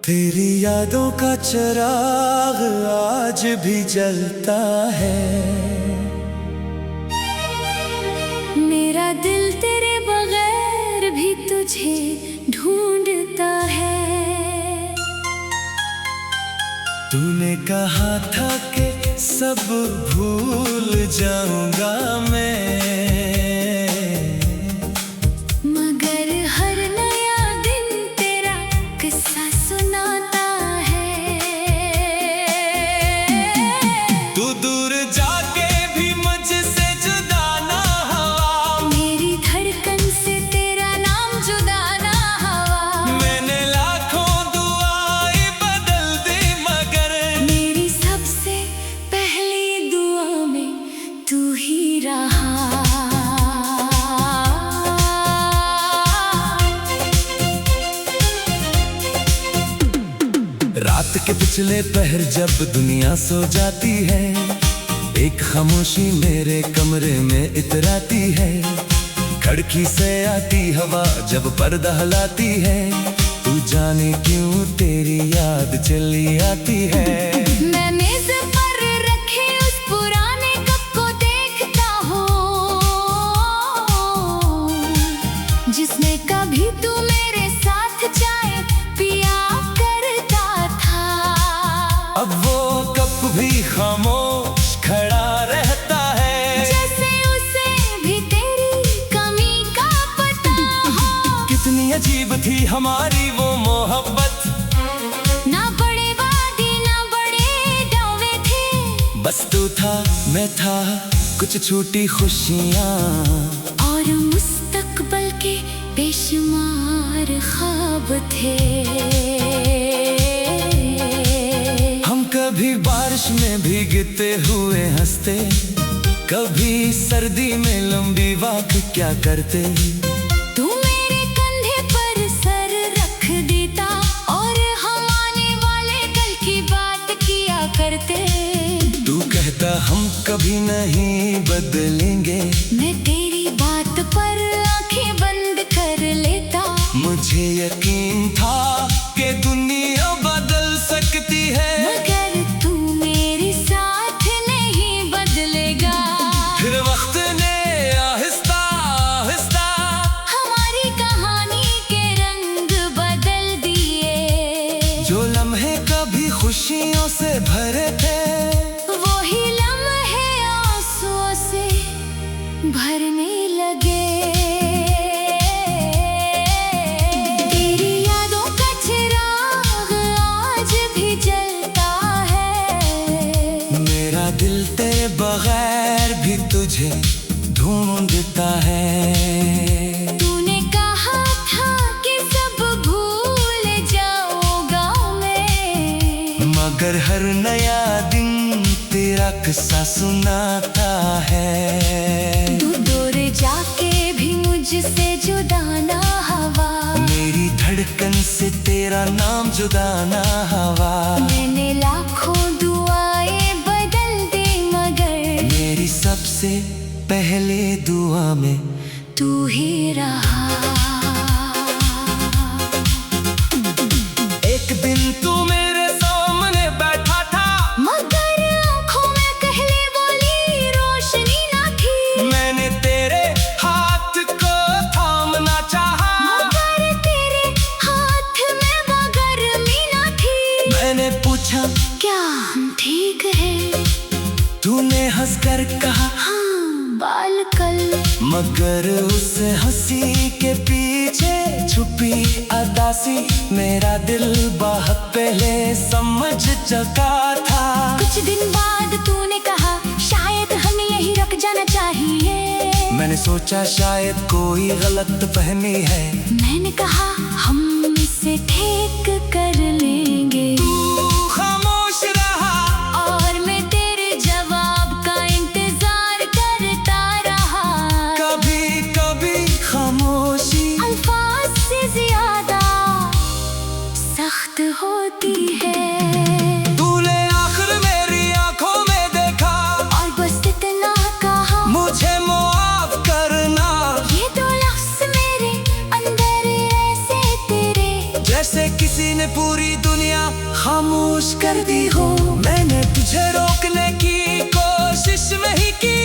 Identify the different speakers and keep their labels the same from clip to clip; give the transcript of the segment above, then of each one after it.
Speaker 1: तेरी यादों का चिराग आज भी जलता है।
Speaker 2: मेरा दिल तेरे बगैर भी तुझे ढूंढता है।
Speaker 1: तूने कहा था कि सब भूल जाऊंगा मैं,
Speaker 2: मगर हर नया दिन तेरा किस्सा सुनाता है।
Speaker 1: तू दूर जाके भी मुझसे जुदा ना हुआ,
Speaker 2: मेरी धड़कन से तेरा नाम जुदा ना हुआ।
Speaker 1: मैंने लाखों दुआएं बदल दी मगर
Speaker 2: मेरी सबसे पहली दुआ में तू ही रहा।
Speaker 1: रात के पिछले पहर जब दुनिया सो जाती है, एक खामोशी मेरे कमरे में इतराती है। खिड़की से आती हवा जब पर्दा हिलाती है, तू जाने क्यों तेरी याद चली आती है।
Speaker 2: मैं मेज पर रखे उस पुराने कप को देखता हूँ, जिसमें कभी तू मेरे साथ चाय पिया करता था।
Speaker 1: अब वो कप भी खामोश खड़ा रहता है,
Speaker 2: जैसे उसे भी तेरी कमी का पता हो।
Speaker 1: कितनी अजीब थी हमारी वो मोहब्बत,
Speaker 2: ना बड़े वादे ना बड़े दावे थे,
Speaker 1: बस तू था मैं था कुछ छूटी खुशियाँ
Speaker 2: और मुस्तकबल के बेशुमार ख्वाब थे।
Speaker 1: हम कभी बारिश में भीगते हुए हंसते, कभी सर्दी में लंबी वॉक क्या करते।
Speaker 2: तू मेरे कंधे पर सर रख देता और हम आने वाले कल की बात किया करते।
Speaker 1: तू कहता हम कभी नहीं बदलेंगे,
Speaker 2: मैं तेरी बात पर आंखें बंद कर लेता।
Speaker 1: मुझे यकीन था कि दुनिया बदल सकती है,
Speaker 2: मगर तू मेरे साथ नहीं बदलेगा।
Speaker 1: फिर वक्त ने आहिस्ता आहिस्ता
Speaker 2: हमारी कहानी के रंग बदल दिए।
Speaker 1: जो लम्हे कभी खुशियों से भरे थे,
Speaker 2: वही लम्हे आंसुओं से भरने लगे। तेरी यादों का चिराग आज भी जलता है।
Speaker 1: मेरा दिल तेरे बगैर भी तुझे ढूंढता है।
Speaker 2: तूने कहा था कि सब भूल जाऊंगा मैं,
Speaker 1: मगर हर नया दिन तेरा किस्सा सुनाता है।
Speaker 2: तू दूर जाके भी मुझसे जुदा ना हुआ।
Speaker 1: मेरी धड़कन से तेरा नाम जुदा ना हुआ।
Speaker 2: मैंने लाखों दुआएं बदल दी मगर
Speaker 1: मेरी सबसे पहले दुआ में
Speaker 2: तू ही रहा।
Speaker 1: एक दिन तू मेरे सामने बैठा था,
Speaker 2: मगर आँखों में कहले वाली रोशनी ना थी।
Speaker 1: मैंने तेरे हाथ को थामना चाहा,
Speaker 2: मगर तेरे हाथ में वो गर्मी ना थी।
Speaker 1: मैंने पूछा
Speaker 2: क्या हम ठीक है?
Speaker 1: तूने हंसकर कहा
Speaker 2: हाँ बाल कल,
Speaker 1: मगर उस हंसी के पीछे छुपी अदासी मेरा दिल बहुत पहले समझ चुका था।
Speaker 2: कुछ दिन बाद तूने कहा शायद हमें यही रख जाना चाहिए।
Speaker 1: मैंने सोचा शायद कोई गलत फहमी है।
Speaker 2: मैंने कहा हम इसे ठीक कर लेंगे।
Speaker 1: तू खामोश रहा
Speaker 2: और मैं तेरे जवाब का इंतजार करता रहा।
Speaker 1: कभी कभी खामोशी
Speaker 2: अल्फाज से ज्यादा सख्त होती है।
Speaker 1: तू ले खामोश कर दी हो। मैंने तुझे रोकने की कोशिश नहीं की,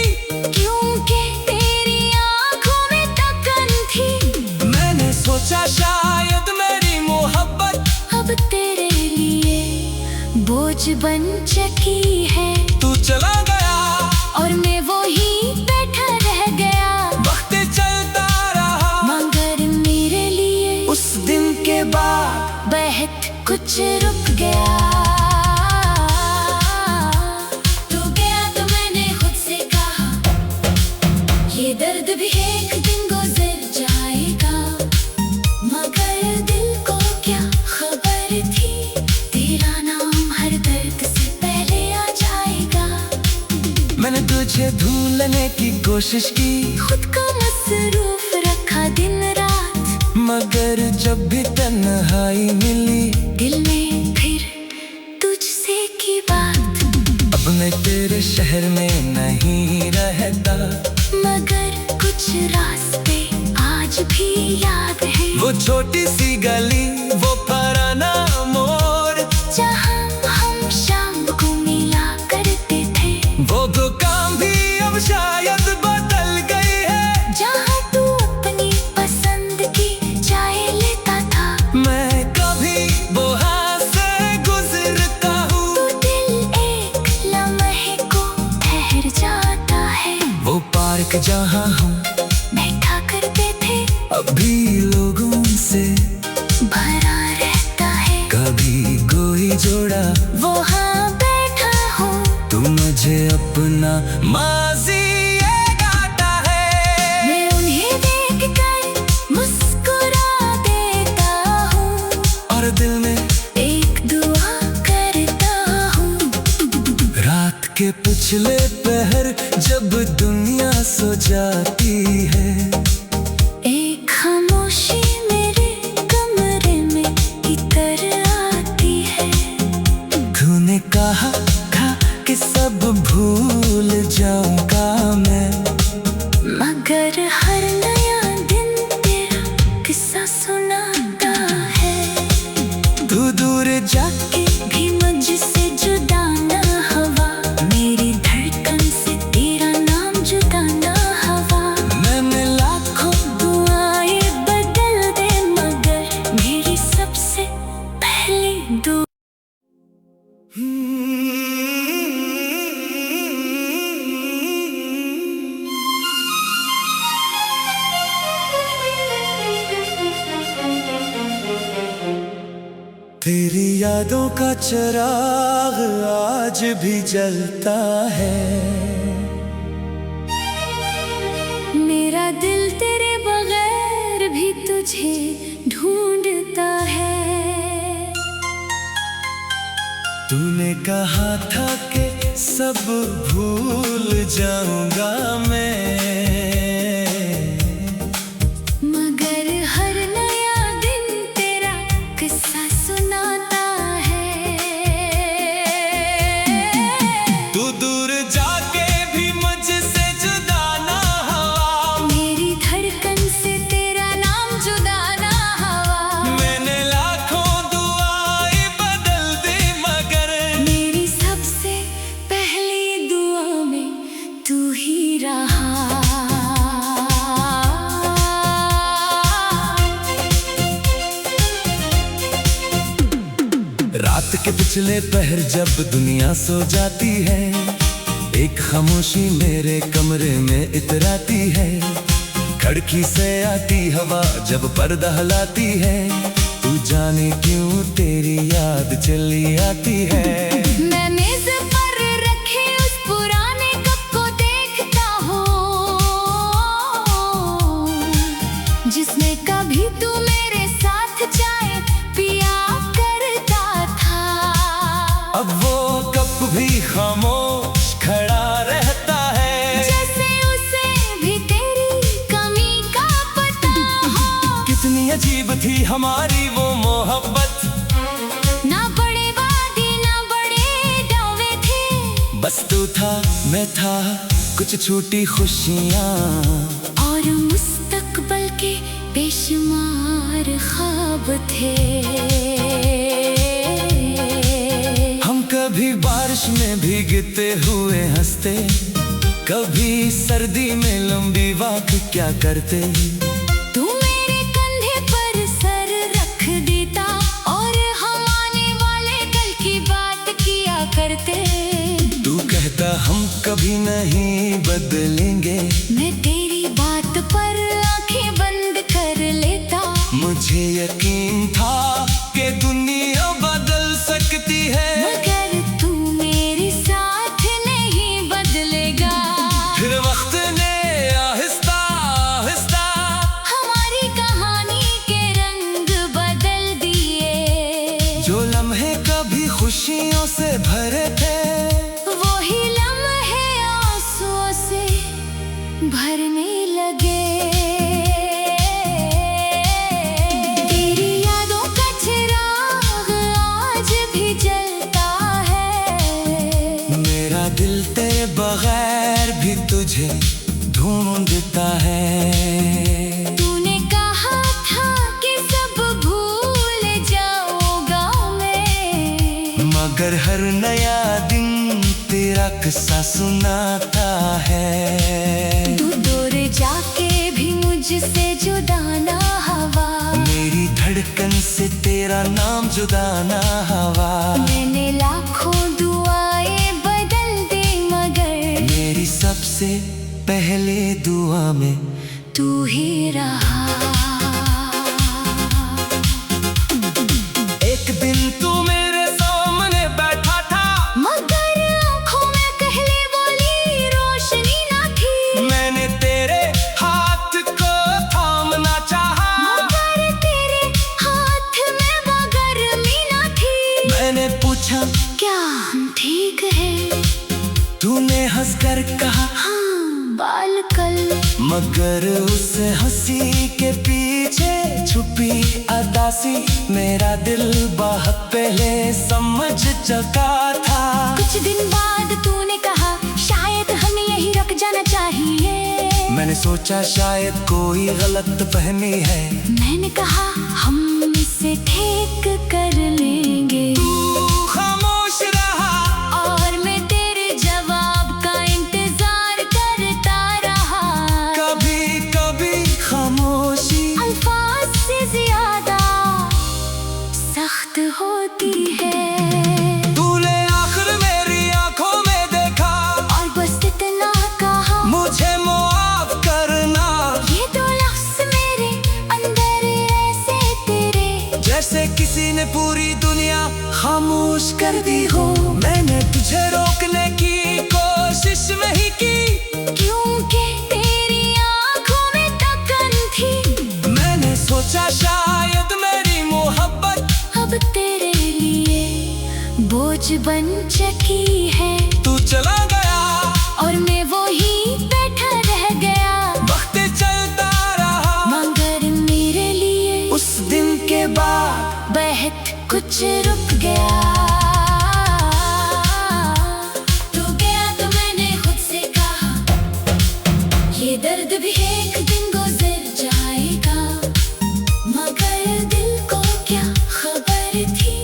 Speaker 2: क्योंकि तेरी आंखों में तकन थी।
Speaker 1: मैंने सोचा शायद मेरी मोहब्बत
Speaker 2: अब तेरे लिए बोझ बन चुकी है।
Speaker 1: तू चला गया
Speaker 2: और मैं वही बैठा रह गया।
Speaker 1: वक्त चलता रहा
Speaker 2: मगर मेरे लिए
Speaker 1: उस दिन के बाद
Speaker 2: बहुत कुछ रुक गया। तू गया तो मैंने खुद से कहा, ये दर्द भी एक दिन गुजर जाएगा। मगर दिल को क्या खबर थी, तेरा नाम हर दर्द से पहले आ जाएगा।
Speaker 1: मैंने तुझे ढूंढने की कोशिश की,
Speaker 2: खुद को मसरूफ रखा दिन रात।
Speaker 1: मगर जब भी तन्हाई मिली
Speaker 2: दिल में फिर तुझसे की बात।
Speaker 1: अब मैं तेरे शहर में नहीं रहता,
Speaker 2: मगर कुछ रास्ते आज भी याद है।
Speaker 1: वो छोटी सी गली, वो पुराना मोड़,
Speaker 2: जहाँ हम शाम को मिला करते थे।
Speaker 1: वो दुकान भी अब शायद बदल गई है,
Speaker 2: जहाँ तू अपनी पसंद की चाय लेता था।
Speaker 1: मैं कभी वहाँ से गुजरता हूँ
Speaker 2: तो दिल एक लम्हे को ठहर जाता है।
Speaker 1: वो पार्क जहाँ हम
Speaker 2: बैठा करते थे
Speaker 1: अभी लोगों से
Speaker 2: भरा रहता है।
Speaker 1: कभी कोई जोड़ा
Speaker 2: वहाँ बैठा हूँ,
Speaker 1: तू मुझे अपना माजी ये गाता है।
Speaker 2: मैं उन्हें देख कर मुस्कुरा देता हूँ
Speaker 1: और दिल में
Speaker 2: एक दुआ करता हूँ।
Speaker 1: रात के पिछले पहर जब दुनिया सो जाती है,
Speaker 2: एक खामोशी मेरे कमरे में इतर आती है।
Speaker 1: तूने कहा था कि सब भूल जाऊंगा मैं,
Speaker 2: मगर हर नया दिन तेरा किस्सा सुनाता है।
Speaker 1: तू दूर जाके
Speaker 2: भी मुझसे जुदा ना हवा, मेरी धड़कन से तेरा नाम जुदा ना हवा।
Speaker 1: मैंने लाखों
Speaker 2: दुआएं बदल दे, मगर मेरी सबसे पहली दुआ।
Speaker 1: तेरी यादों का चिराग आज भी जलता है।
Speaker 2: मेरा दिल तेरे बगैर भी तुझे ढूंढता है।
Speaker 1: तूने कहा था कि सब भूल जाऊंगा मैं,
Speaker 2: मगर हर नया दिन तेरा किस्सा सुनाता है।
Speaker 1: तू दूर जाके भी मुझसे जुदा ना हवा,
Speaker 2: मेरी धड़कन से तेरा नाम जुदा ना हवा।
Speaker 1: मैंने लाखों दुआएं बदल दी, मगर
Speaker 2: मेरी सबसे पहली दुआ में तू ही रहा।
Speaker 1: रात के पिछले पहर जब दुनिया सो जाती है, एक खामोशी मेरे कमरे में इतराती है। खिड़की से आती हवा जब पर्दा हिलाती है, तू जाने क्यों तेरी याद चली आती है।
Speaker 2: मैं मेज पर रखे उस पुराने कप को देखता हूँ, जिसमें कभी तू मेरे साथ चाय पिया करता था।
Speaker 1: अब वो कप भी खामोश खड़ा रहता है,
Speaker 2: जैसे उसे भी तेरी कमी का पता हो।
Speaker 1: कितनी अजीब थी हमारी वो मोहब्बत,
Speaker 2: ना बड़े वादे ना बड़े दावे थे।
Speaker 1: बस तू था मैं था, कुछ छूटी खुशियाँ
Speaker 2: और मुस्तकबल के बेशुमार ख्वाब थे।
Speaker 1: कभी बारिश में भीगते हुए हंसते, कभी सर्दी में लंबी वॉक क्या करते।
Speaker 2: तू मेरे कंधे पर सर रख देता और हम आने वाले कल की बात किया करते।
Speaker 1: तू कहता हम कभी नहीं बदलेंगे,
Speaker 2: मैं तेरी बात पर आंखें बंद कर लेता।
Speaker 1: मुझे यकीन था कि दुनिया बदल सकती है,
Speaker 2: मगर तू मेरे साथ नहीं बदलेगा।
Speaker 1: फिर वक्त ने आहिस्ता आहिस्ता
Speaker 2: हमारी कहानी के रंग बदल दिए।
Speaker 1: जो लम्हे कभी खुशियों से भरे थे,
Speaker 2: वही लम्हे आंसुओं से भरने लगे। तेरी यादों का चिराग आज भी जलता है।
Speaker 1: मेरा दिल तेरे बगैर भी तुझे ढूंढता है।
Speaker 2: तूने कहा था कि सब भूल जाऊंगा मैं,
Speaker 1: मगर हर नया दिन तेरा किस्सा सुनाता है।
Speaker 2: तू दूर जाके भी मुझसे जुदा ना हवा।
Speaker 1: मेरी धड़कन से तेरा नाम जुदा ना हवा।
Speaker 2: मैंने लाखों दुआएं बदल दी, मगर
Speaker 1: मेरी सबसे पहले दुआ में
Speaker 2: तू ही रहा।
Speaker 1: एक दिन तू मेरे सामने बैठा था,
Speaker 2: मगर आँखों में कहले वाली रोशनी ना थी।
Speaker 1: मैंने तेरे हाथ को थामना चाहा,
Speaker 2: मगर तेरे हाथ में वो गर्मी ना थी।
Speaker 1: मैंने पूछा
Speaker 2: क्या हम ठीक है?
Speaker 1: तूने हंसकर कहा
Speaker 2: हाँ बाल कल।
Speaker 1: मगर उस हंसी के पीछे छुपी अदासी मेरा दिल बहुत पहले समझ चुका था।
Speaker 2: कुछ दिन बाद तूने कहा शायद हमें यही रुक जाना चाहिए।
Speaker 1: मैंने सोचा शायद कोई गलत फहमी है।
Speaker 2: मैंने कहा हम इसे ठीक कर लेंगे।
Speaker 1: तू खामोश रहा
Speaker 2: और मैं तेरे जवाब का इंतजार करता रहा।
Speaker 1: कभी कभी खामोशी
Speaker 2: अल्फाज से ज्यादा सख्त होती है।
Speaker 1: तूने आखिर मेरी आंखों में देखा
Speaker 2: और बस इतना कहा
Speaker 1: मुझे माफ करना।
Speaker 2: ये दो लफ्ज मेरे अंदर ऐसे तेरे,
Speaker 1: जैसे किसी ने पूरी दुनिया खामोश कर दी हो। मैंने तुझे रोकने की कोशिश नहीं की,
Speaker 2: क्योंकि तेरी आंखों में तकन थी।
Speaker 1: मैंने सोचा शायद मेरी मोहब्बत
Speaker 2: अब तेरे लिए बोझ बन चुकी है।
Speaker 1: तू चला गया
Speaker 2: और मैं वो ही बैठा रह गया।
Speaker 1: वक्त चलता रहा,
Speaker 2: मगर मेरे लिए
Speaker 1: उस दिन के बाद
Speaker 2: बहुत कुछ रुक गया। तू गया तो मैंने खुद से कहा ये दर्द भी एक दिन गुजर जाएगा। मगर दिल को क्या खबर थी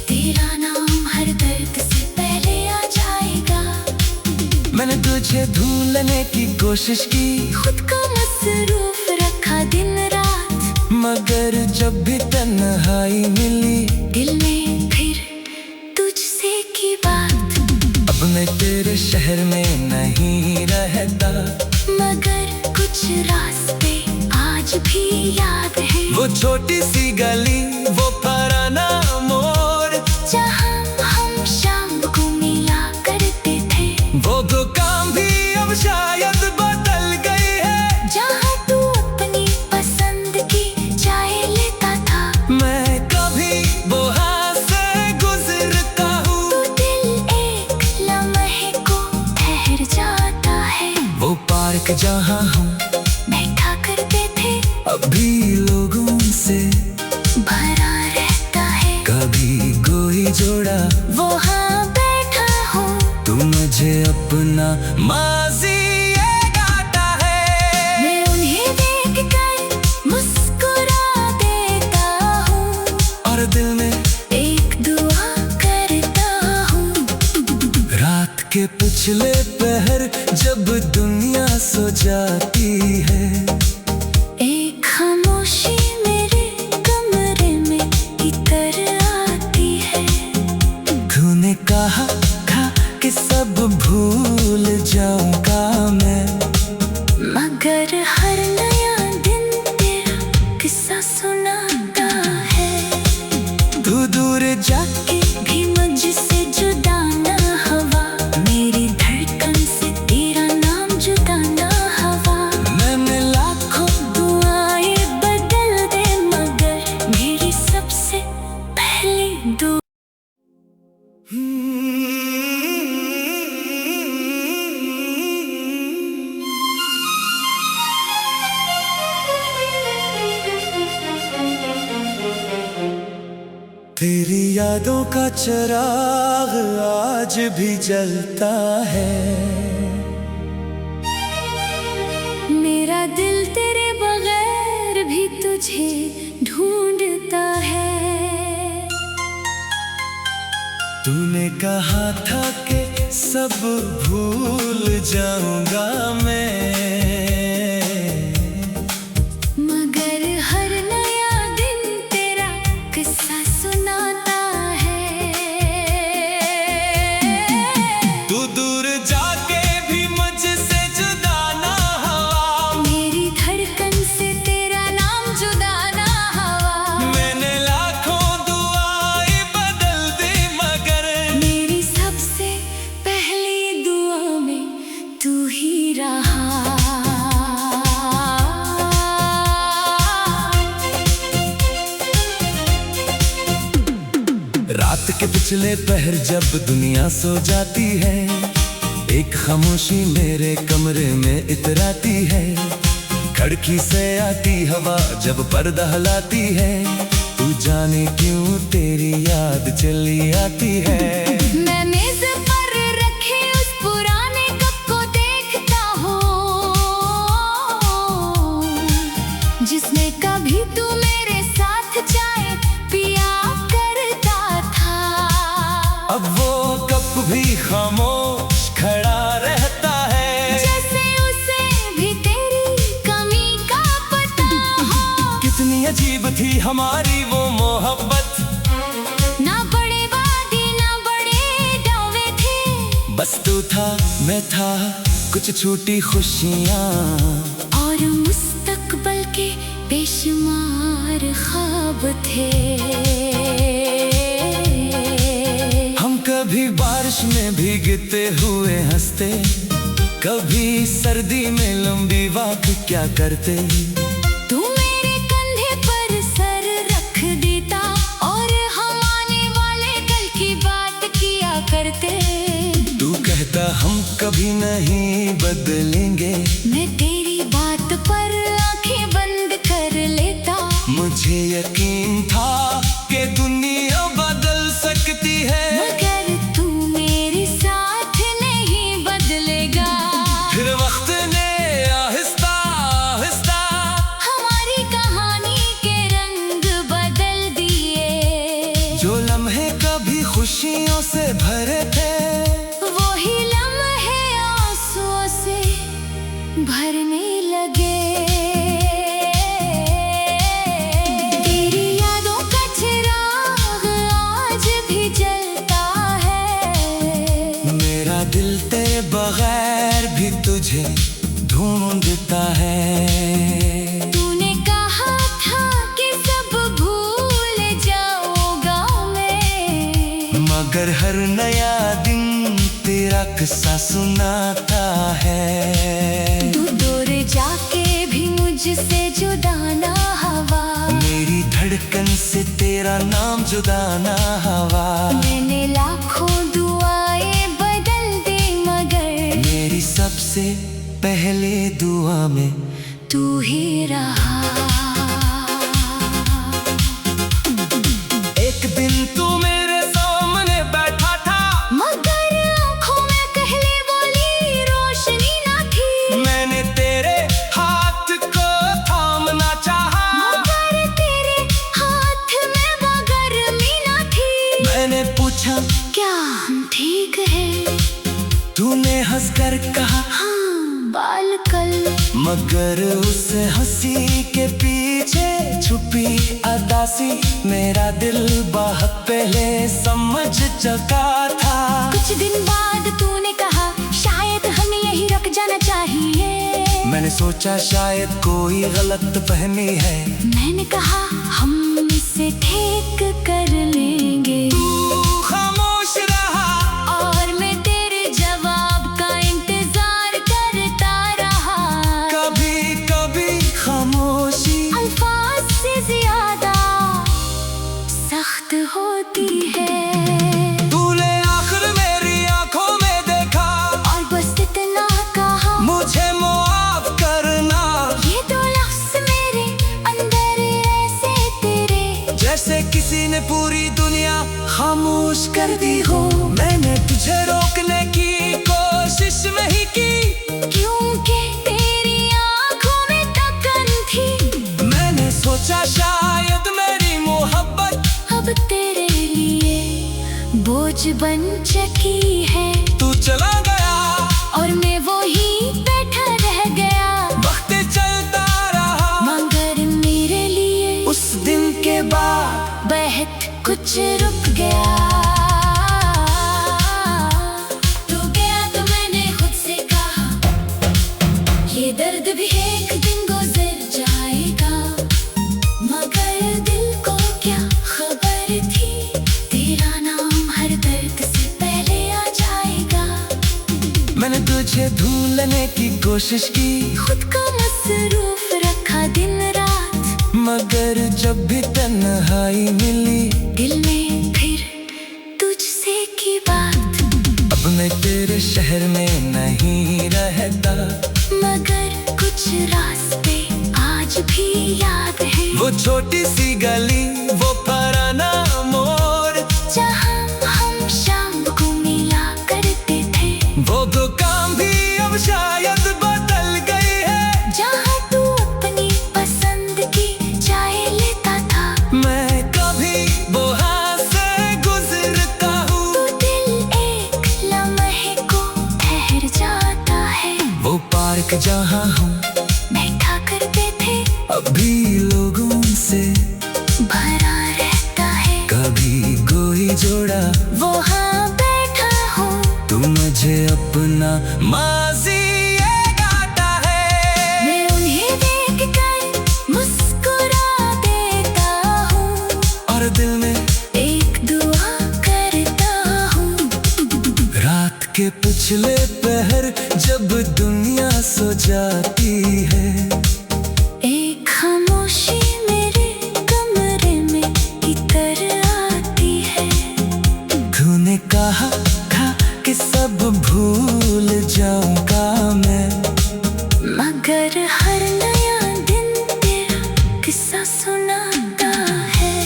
Speaker 2: तेरा नाम हर दर्द से पहले आ जाएगा।
Speaker 1: मैंने तुझे भूलने की कोशिश की,
Speaker 2: खुद को मसरूफ रखा दिन रात।
Speaker 1: मगर जब भी तन्हाई मिली,
Speaker 2: दिल में फिर तुझसे की बात।
Speaker 1: अब मैं तेरे शहर में नहीं रहता,
Speaker 2: मगर कुछ रास्ते आज भी याद है।
Speaker 1: वो छोटी सी गली, वो पुराना मोड़,
Speaker 2: जहाँ हम शाम को मिला करते थे।
Speaker 1: वो दुकान भी अब शायद बदल गई है।
Speaker 2: जहाँ तू अपनी पसंद की चाय लेता था।
Speaker 1: मैं कभी वहाँ से गुजरता हूँ,
Speaker 2: तो दिल एक लम्हे को ठहर जाता है।
Speaker 1: वो पार्क जहाँ हम
Speaker 2: बैठा करते थे
Speaker 1: अभी लोगों से
Speaker 2: भरा रहता है।
Speaker 1: कभी कोई जोड़ा
Speaker 2: वहाँ बैठा हूँ,
Speaker 1: तू मुझे अपना माजी ये गाता है।
Speaker 2: मैं उन्हें देखकर मुस्कुरा देता हूँ
Speaker 1: और दिल में
Speaker 2: एक दुआ करता हूँ।
Speaker 1: के पिछले पहर जब दुनिया सो जाती है,
Speaker 2: एक खामोशी मेरे कमरे में इतर आती है।
Speaker 1: तूने कहा था कि सब भूल जाऊंगा मैं,
Speaker 2: मगर हर नया दिन तेरा किस्सा सुनाता है।
Speaker 1: तू दूर
Speaker 2: जाके भी मुझसे जुदा ना हवा, मेरी धड़कन से तेरा नाम जुदा ना हवा।
Speaker 1: मैंने लाखों
Speaker 2: दुआएं बदल दे मगर मेरी सबसे पहली दुआ।
Speaker 1: तेरी यादों का चिराग आज भी जलता है,
Speaker 2: मेरा दिल तेरे बगैर भी तुझे ढूंढता है।
Speaker 1: तूने कहा था कि सब भूल जाऊंगा मैं,
Speaker 2: मगर हर नया दिन तेरा किस्सा सुनाता है।
Speaker 1: तू दूर जाके भी मुझसे जुदा ना हवा,
Speaker 2: मेरी धड़कन से तेरा नाम जुदा ना हवा।
Speaker 1: मैंने लाखों दुआएं बदल दी मगर
Speaker 2: मेरी सबसे पहली दुआ में तू ही रहा।
Speaker 1: रात के पिछले पहर जब दुनिया सो जाती है, एक खामोशी मेरे कमरे में इतराती है। खिड़की से आती हवा जब पर्दा हिलाती है, तू जाने क्यों तेरी याद चली आती है।
Speaker 2: मैं मेज पर रखे उस पुराने कप को देखता हूँ, जिसमें कभी तू मेरे साथ चाय पिया करता था।
Speaker 1: अब वो कप भी खामोश खड़ा रहता है,
Speaker 2: जैसे उसे भी तेरी कमी का पता हो।
Speaker 1: कितनी अजीब थी हमारी वो मोहब्बत,
Speaker 2: ना बड़े वादे ना बड़े दावे थे,
Speaker 1: बस तू था मैं था कुछ छूटी खुशियाँ,
Speaker 2: और मुस्तकबल के बेशुमार ख्वाब थे।
Speaker 1: हम कभी बारिश में भीगते हुए हंसते, कभी सर्दी में लंबी वाक क्या करते।
Speaker 2: तू मेरे कंधे पर सर रख देता और हम आने वाले कल की बात किया करते।
Speaker 1: तू कहता हम कभी नहीं बदलेंगे,
Speaker 2: मैं तेरी बात पर आंखें बंद कर लेता।
Speaker 1: मुझे यकीन था कि दुनिया बदल सकती है,
Speaker 2: मगर तू मेरे साथ नहीं बदलेगा।
Speaker 1: फिर वक्त ने आहिस्ता आहिस्ता
Speaker 2: हमारी कहानी के रंग बदल दिए।
Speaker 1: जो लम्हे कभी खुशियों से भरे थे,
Speaker 2: वही लम्हे आंसुओं से भरने लगे। तेरी यादों का चिराग आज भी जलता है,
Speaker 1: मेरा दिल तेरे बगैर भी तुझे ढूंढता है।
Speaker 2: तूने कहा था कि सब भूल जाऊंगा मैं,
Speaker 1: मगर हर नया दिन तेरा किस्सा सुनाता है।
Speaker 2: तू दूर जाके भी मुझसे जुदा ना हवा,
Speaker 1: मेरी धड़कन से तेरा नाम जुदा ना हवा।
Speaker 2: मैंने लाखों दुआएं बदल दी मगर
Speaker 1: मेरी सबसे पहले दुआ में
Speaker 2: तू ही रहा।
Speaker 1: एक दिन तू मेरे सामने बैठा था,
Speaker 2: मगर आँखों में कहले बोली रोशनी ना थी।
Speaker 1: मैंने तेरे हाथ को थामना चाहा,
Speaker 2: मगर तेरे हाथ में वो गर्मी ना थी।
Speaker 1: मैंने पूछा
Speaker 2: क्या हम ठीक है?
Speaker 1: तूने हंसकर कहा
Speaker 2: हाँ बाल कल,
Speaker 1: मगर उस हंसी के पीछे छुपी अदासी मेरा दिल बहुत पहले समझ चुका था।
Speaker 2: कुछ दिन बाद तूने कहा शायद हमें यही रुक जाना चाहिए।
Speaker 1: मैंने सोचा शायद कोई गलत फहमी है।
Speaker 2: मैंने कहा हम इसे ठीक कर लेंगे।
Speaker 1: तू खामोश रहा
Speaker 2: और मैं तेरे जवाब का इंतजार करता रहा।
Speaker 1: कभी कभी खामोशी
Speaker 2: अल्फाज से ज्यादा सख्त होती है।
Speaker 1: तूने आखिर मेरी आंखों में देखा
Speaker 2: और बस इतना कहा
Speaker 1: मुझे माफ करना।
Speaker 2: ये दो लफ्ज़ मेरे अंदर ऐसे तेरे,
Speaker 1: जैसे किसी ने पूरी दुनिया खामोश कर दी हो। मैंने तुझे रोकने की कोशिश नहीं की,
Speaker 2: क्योंकि तेरी आंखों में थकन थी।
Speaker 1: मैंने सोचा शायद मेरी मोहब्बत
Speaker 2: अब तेरे लिए बोझ बन चुकी है।
Speaker 1: तू चला गया
Speaker 2: और मैं वहीं बैठा रह गया।
Speaker 1: वक्त चलता रहा
Speaker 2: मगर मेरे लिए
Speaker 1: उस दिन के बाद
Speaker 2: बहुत कुछ रुक गया। तू गया तो मैंने खुद से कहा ये दर्द भी एक दिन गुजर जाएगा। मगर दिल को क्या खबर थी तेरा नाम हर दर्द से पहले आ जाएगा।
Speaker 1: मैंने तुझे ढूंढने की कोशिश की,
Speaker 2: खुद को मसरूफ रखा दिन रात।
Speaker 1: मगर जब भी तन्हाई मिली
Speaker 2: दिल में फिर तुझसे की बात।
Speaker 1: अब मैं तेरे शहर में नहीं रहता,
Speaker 2: मगर कुछ रास्ते आज भी याद है।
Speaker 1: वो छोटी सी गली वो पुराना मोड़
Speaker 2: जहाँ हम शाम को मिला करते थे।
Speaker 1: वो दुकान भी अब शायद बदल गई है।
Speaker 2: जहाँ तू अपनी पसंद की चाय लेता था।
Speaker 1: मैं कभी वहाँ से गुजरता हूँ
Speaker 2: तू दिल एक लम्हे को ठहर जाता है।
Speaker 1: वो पार्क जहाँ हम
Speaker 2: बैठा करते थे
Speaker 1: अभी लोगों से
Speaker 2: भरा रहता है।
Speaker 1: कभी कोई जोड़ा
Speaker 2: वहाँ बैठा हूँ
Speaker 1: तू मुझे अपना माजी ये गाता है।
Speaker 2: मैं उन्हें देख कर मुस्कुरा देता हूँ
Speaker 1: और दिल में
Speaker 2: एक दुआ करता हूँ।
Speaker 1: रात के पिछले पहर जब दुनिया सो जाती है,
Speaker 2: एक खामोशी मेरे कमरे में इतर आती है।
Speaker 1: तूने कहा था कि सब भूल जाऊंगा मैं,
Speaker 2: मगर हर नया दिन तेरा किस्सा सुनाता है।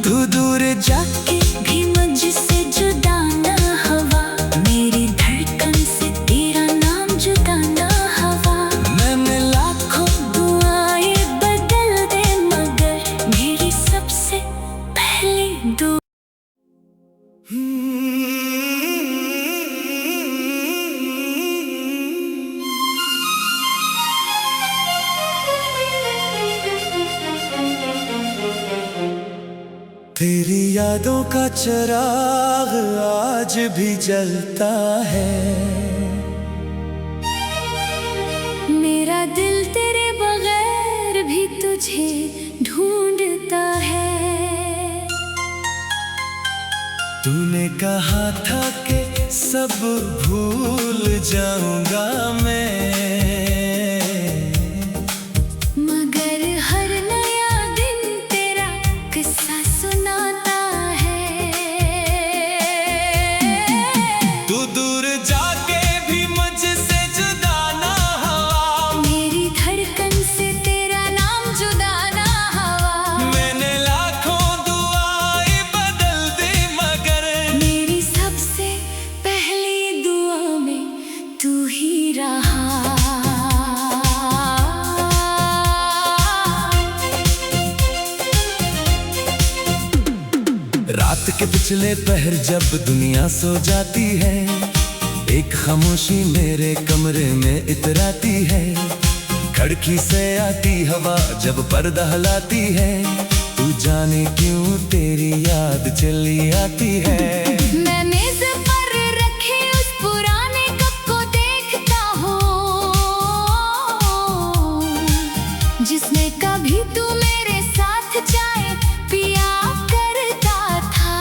Speaker 1: तू दूर जाके
Speaker 2: भी मुझसे जुदा ना हवा, मेरी धड़कन से तेरा नाम जुदा ना हवा।
Speaker 1: मैंने लाखों
Speaker 2: दुआएं बदल दे मगर मेरी सबसे पहली दुआ।
Speaker 1: तेरी यादों का चिराग आज भी जलता है।
Speaker 2: मेरा दिल तेरे बगैर भी तुझे ढूंढता है।
Speaker 1: तूने कहा था कि सब भूल जाऊंगा मैं,
Speaker 2: मगर हर नया दिन तेरा किस्सा सुनाता है।
Speaker 1: तू दूर जाके भी मुझसे जुदा ना हुआ,
Speaker 2: मेरी धड़कन से तेरा नाम जुदा ना हवा।
Speaker 1: मैंने लाखों दुआएं बदल दी मगर
Speaker 2: मेरी सबसे पहली दुआ में तू ही रहा।
Speaker 1: रात के पिछले पहर जब दुनिया सो जाती है, एक खामोशी मेरे कमरे में इतराती है, खिड़की से आती हवा जब पर्दा हिलाती है। तू जाने क्यों तेरी याद चली आती है।
Speaker 2: मैं मेज पर रखे उस पुराने कप को देखता हूँ, जिसमें कभी तू मेरे साथ चाय पिया करता था।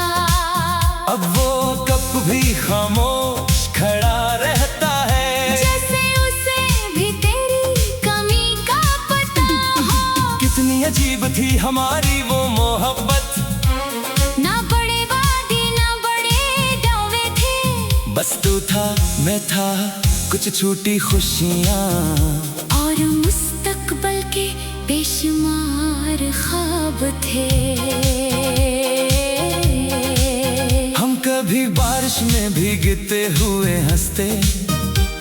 Speaker 1: अब वो कप भी खामोश खड़ा रहता है,
Speaker 2: जैसे उसे भी तेरी कमी का पता हो।
Speaker 1: कितनी अजीब थी हमारी वो मोहब्बत,
Speaker 2: ना बड़े वादे ना बड़े दावे थे,
Speaker 1: बस तू था मैं था कुछ छूटी खुशियाँ
Speaker 2: और मुस्तकबल के बेशुमार ख्वाब थे।
Speaker 1: हम कभी बारिश में भीगते हुए हंसते,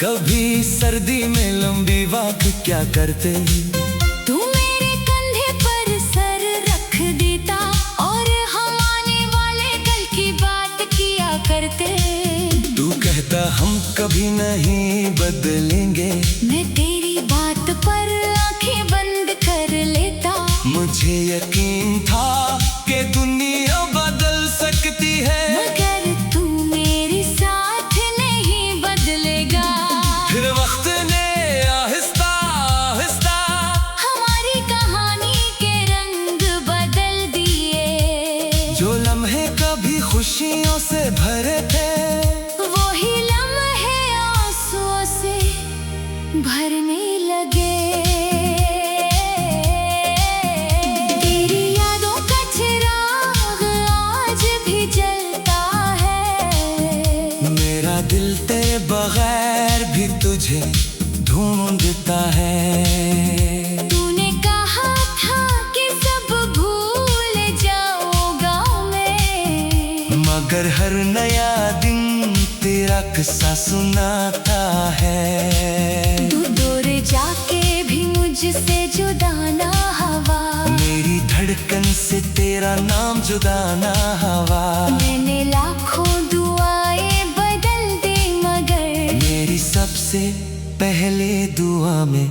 Speaker 1: कभी सर्दी में लंबी वॉक क्या करते।
Speaker 2: तू मेरे कंधे पर सर रख देता और हम आने वाले कल की बात किया करते।
Speaker 1: तू कहता हम कभी नहीं बदलेंगे,
Speaker 2: मैं तेरी बात पर आंखें बंद कर लेता।
Speaker 1: मुझे यकीन था कि दुनिया बदल सकती है,
Speaker 2: मगर तू मेरे साथ नहीं बदलेगा।
Speaker 1: फिर वक्त ने आहिस्ता आहिस्ता
Speaker 2: हमारी कहानी के रंग बदल दिए।
Speaker 1: जो लम्हे कभी खुशियों से भरे थे,
Speaker 2: वही लम्हे आंसुओं से भरने लगे। तेरी यादों का चिराग आज भी जलता है,
Speaker 1: मेरा दिल तेरे बगैर भी तुझे ढूंढता है।
Speaker 2: तूने कहा था कि सब भूल जाऊंगा मैं,
Speaker 1: मगर हर नया दिन तेरा किस्सा सुनाता है।
Speaker 2: तू दूर जाके भी मुझसे जुदा ना हवा,
Speaker 1: मेरी धड़कन से तेरा नाम जुदा ना हवा।
Speaker 2: मैंने लाखों दुआएं बदल दी, मगर
Speaker 1: मेरी सबसे पहले दुआ में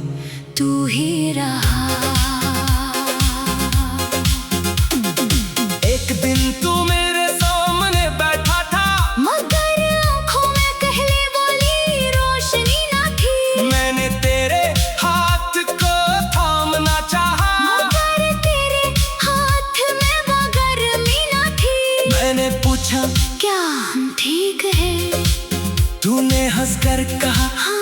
Speaker 2: तू ही रहा।
Speaker 1: एक दिन तू मेरे सामने बैठा था,
Speaker 2: मगर आँखों में कहले वाली रोशनी ना थी।
Speaker 1: मैंने तेरे हाथ को थामना चाहा,
Speaker 2: मगर तेरे हाथ में वो गर्मी ना थी।
Speaker 1: मैंने पूछा
Speaker 2: क्या हम ठीक है?
Speaker 1: तूने हंसकर कहा
Speaker 2: हाँ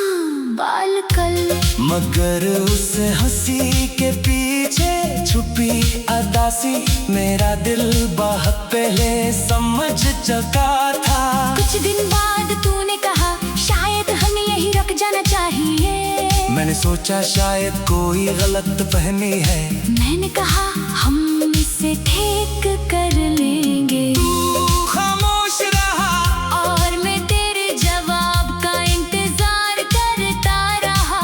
Speaker 2: बाल कल,
Speaker 1: मगर उस हंसी के पीछे छुपी अदासी मेरा दिल बहुत पहले समझ चुका था।
Speaker 2: कुछ दिन बाद तूने कहा शायद हमें यही रख जाना चाहिए।
Speaker 1: मैंने सोचा शायद कोई गलत फहमी है।
Speaker 2: मैंने कहा हम इसे ठीक कर लेंगे।
Speaker 1: तू खामोश रहा
Speaker 2: और मैं तेरे जवाब का इंतजार करता रहा।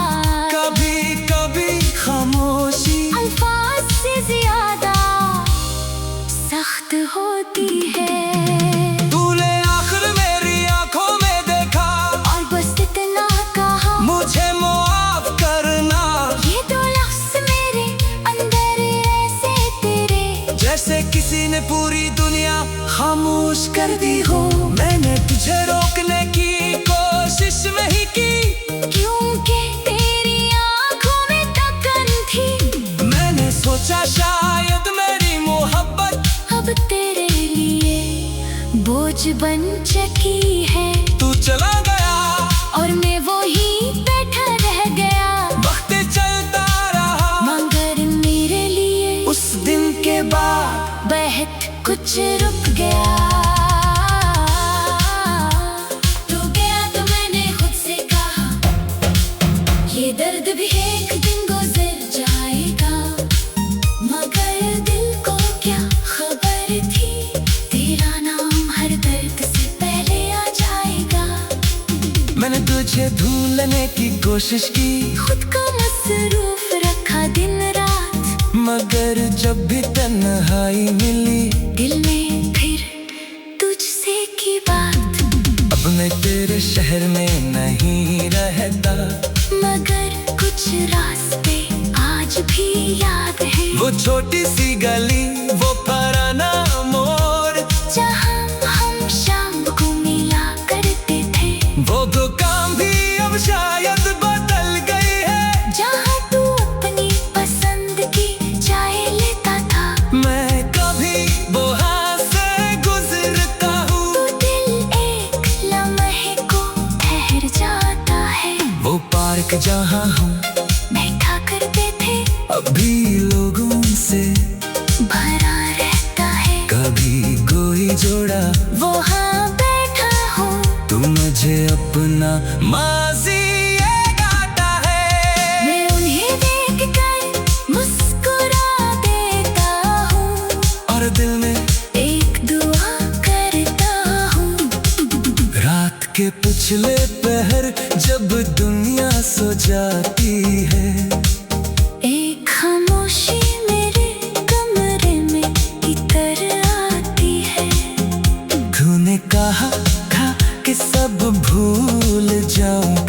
Speaker 1: कभी कभी खामोशी
Speaker 2: अल्फाज से ज्यादा सख्त होती है।
Speaker 1: तूने आखिर मेरी आंखों में देखा
Speaker 2: और बस इतना कहा
Speaker 1: मुझे माफ करना।
Speaker 2: ये दो लफ्ज़ मेरे अंदर ऐसे तेरे,
Speaker 1: जैसे किसी ने पूरी दुनिया खामोश कर दी हो। मैंने तुझे रोकने की कोशिश नहीं की,
Speaker 2: क्योंकि तेरी आँखों में तकन थी।
Speaker 1: मैंने सोचा शायद मेरी मोहब्बत
Speaker 2: अब तेरे लिए बोझ बन चुकी है।
Speaker 1: तू चला गया
Speaker 2: और मैं वही बैठा रह गया।
Speaker 1: वक्त चलता रहा,
Speaker 2: मगर मेरे लिए
Speaker 1: उस दिन के बाद
Speaker 2: बहुत कुछ रुक गया। तू गया तो मैंने खुद से कहा ये दर्द भी एक दिन गुजर जाएगा। मगर दिल को क्या खबर थी तेरा नाम हर दर्द से पहले आ जाएगा।
Speaker 1: मैंने तुझे ढूंढने की कोशिश की,
Speaker 2: खुद को मसरूफ रखा दिन रात,
Speaker 1: मगर जब भी तन्हाई मिली
Speaker 2: दिल में फिर तुझसे की बात।
Speaker 1: अब अब मैं तेरे शहर में नहीं रहता,
Speaker 2: मगर कुछ रास्ते आज भी याद है।
Speaker 1: वो छोटी सी गली, वो पुराना मोड़,
Speaker 2: जहाँ हम शाम को मिला करते थे।
Speaker 1: वो दुकान भी अब शायद बदल गई है,
Speaker 2: जहाँ तू अपनी पसंद की चाय लेता था।
Speaker 1: मैं कभी वहाँ से गुजरता हूँ,
Speaker 2: तो दिल एक लम्हे को ठहर जाता है।
Speaker 1: वो पार्क जहाँ हम
Speaker 2: बैठा करते थे,
Speaker 1: अभी लोगों से
Speaker 2: भरा रहता है।
Speaker 1: कभी कोई जोड़ा,
Speaker 2: वहाँ बैठा हूँ,
Speaker 1: तू मुझे अपना माजी ये गाता है।
Speaker 2: मैं उन्हें देख कर मुस्कुरा देता हूँ,
Speaker 1: और दिल में
Speaker 2: एक दुआ करता हूँ।
Speaker 1: रात के पिछले पहर जब दुनिया सो जाती है,
Speaker 2: एक खामोशी मेरे कमरे में इतर आती है।
Speaker 1: तूने कहा था कि सब भूल जाऊं,